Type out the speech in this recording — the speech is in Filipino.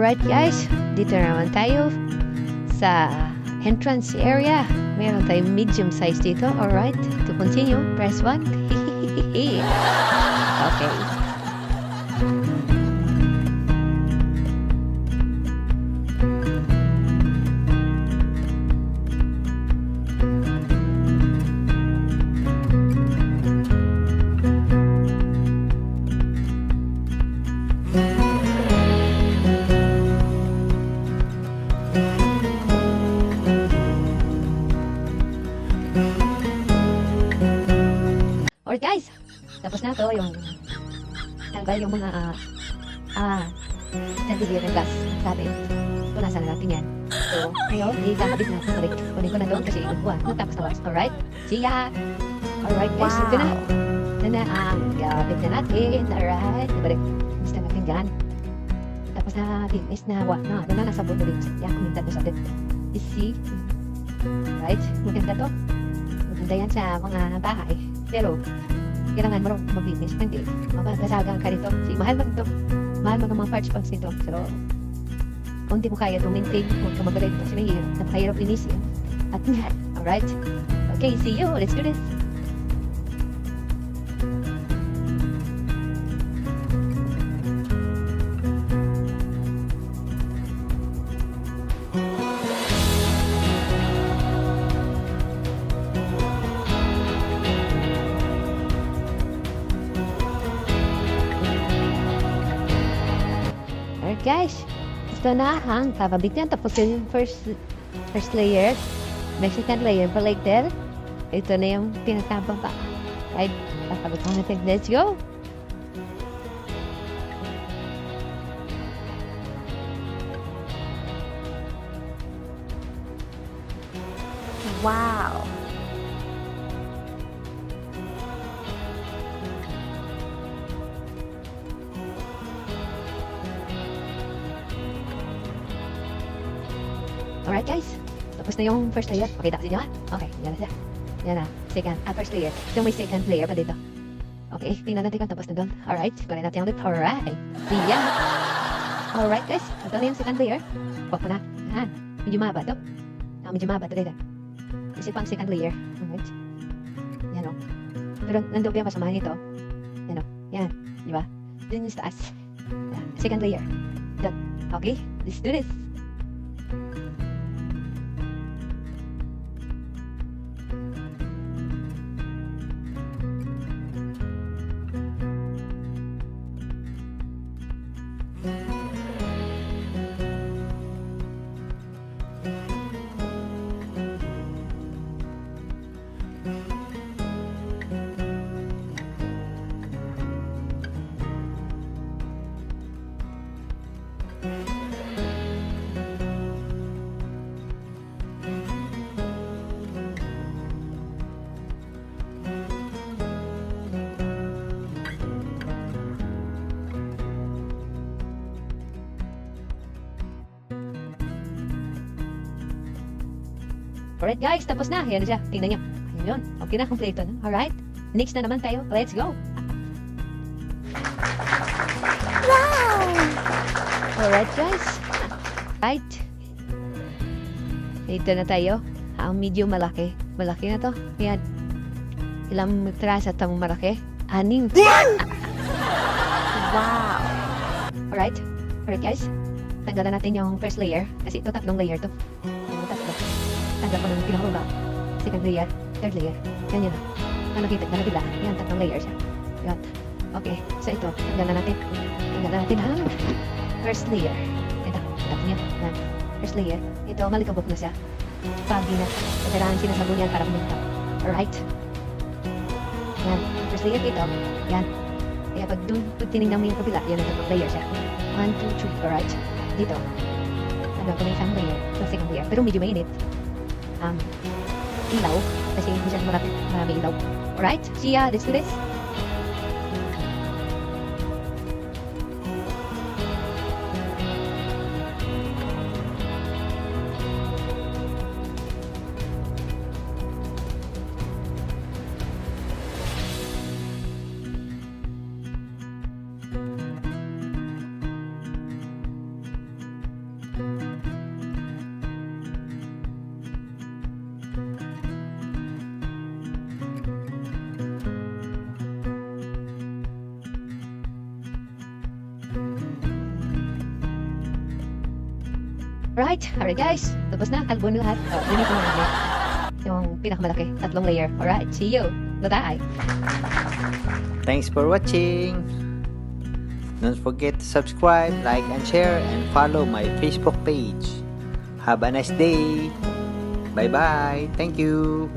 Alright guys, dito naman tayo sa entrance area. Meron tayong medium size dito. Alright, to continue, press 1. Okay. Alright guys, tapos na to yung tanggal yung mga chandelier ng gas natin. Punasan na natin yan. So, ngayon, ikakabit na. Balik. Kunin ko na doon kasi buwan. Tapos na was. Alright? See ya! Alright guys, ito na. Ito na ang gabit na natin. Alright? Balik. Gusto natin dyan. Tapos na is na what? No, doon na nasa buto rin. Yan, kuminta to sa bit. You see? Alright? Maganda to. Maganda yan sa mga bahay. Pero, kailangan mo mag-business. Hindi. Mabasagang ka rito. Si mahal mo ito. Mahal mo ng mga parts nito. So, kung hindi mo kaya to-maintain, huwag ka magalit. Kasi mahirap. Napahirap linis yun. At yan. Alright? Okay, see you. Let's do this. Alright guys, ito na ang kakabit niyan. Tapos yung first layer, may second layer pa like there. Ito na yung pinakababa. Right, kakabit ko natin. Let's go! Wow! Alright guys, tapos na yung first layer. Okay, tapos niyo ha? Okay, yan na siya. Yan na, second, first layer. Ito may second layer pa dito. Okay, tingnan natin kung tapos na doon. Alright, kunin natin yung lip. Alright, yan. Alright guys, ito na yung second layer. Huwag mo na. Yan, medyo mahaba to. Medyo mahaba to dito. Kasi pang second layer. Alright. Yan o. Pero nandun yung kasamahan nito. Yan o. Yan, di ba? Dun yung taas. Yan. Second layer. Done. Okay, let's do this. Alright guys, tapos na. Ayan na siya. Tingnan niyo. Ayun yun. Okay na, kompleto na. Alright. Next na naman tayo. Let's go. Wow! Alright guys. Right. Ito na tayo. Ang medyo malaki. Malaki na to. Ayan. Ilang metras at ang malaki? 6. Wow! Alright. Alright guys. Tanggalan natin yung first layer. Kasi ito 3 layer to. Yung 3. Tanggal ko ng pinakababa. Second layer. Third layer. Yan yun. Nakita na. Yan, 3 layer siya. Yan. Okay. So ito. Tanggalan natin. Tanggalan natin ang first layer. Ito. Tapos niya. Yan. First layer. Ito. Malikabok na siya. Pagi na. Kailangan sinasabon yan para kuminta. Alright. Yan. First layer ito. Yan. Kaya pag tinignan mo yung kabila, yan ang 3 layer siya. 1, 2, 3. Alright. Dito. Tanggal ko na isang layer. So second layer. Pero medyo mainit. Ilaw. Kasi hindi siya marami ilaw. Alright? See ya. Let's do this. Alright guys, tapos na, kalbo na lahat. Yun yung yung pinakamalaki, 3 layer. Alright, see you. Bye-bye. Thanks for watching. Don't forget to subscribe, like, and share, and follow my Facebook page. Have a nice day. Bye-bye. Thank you.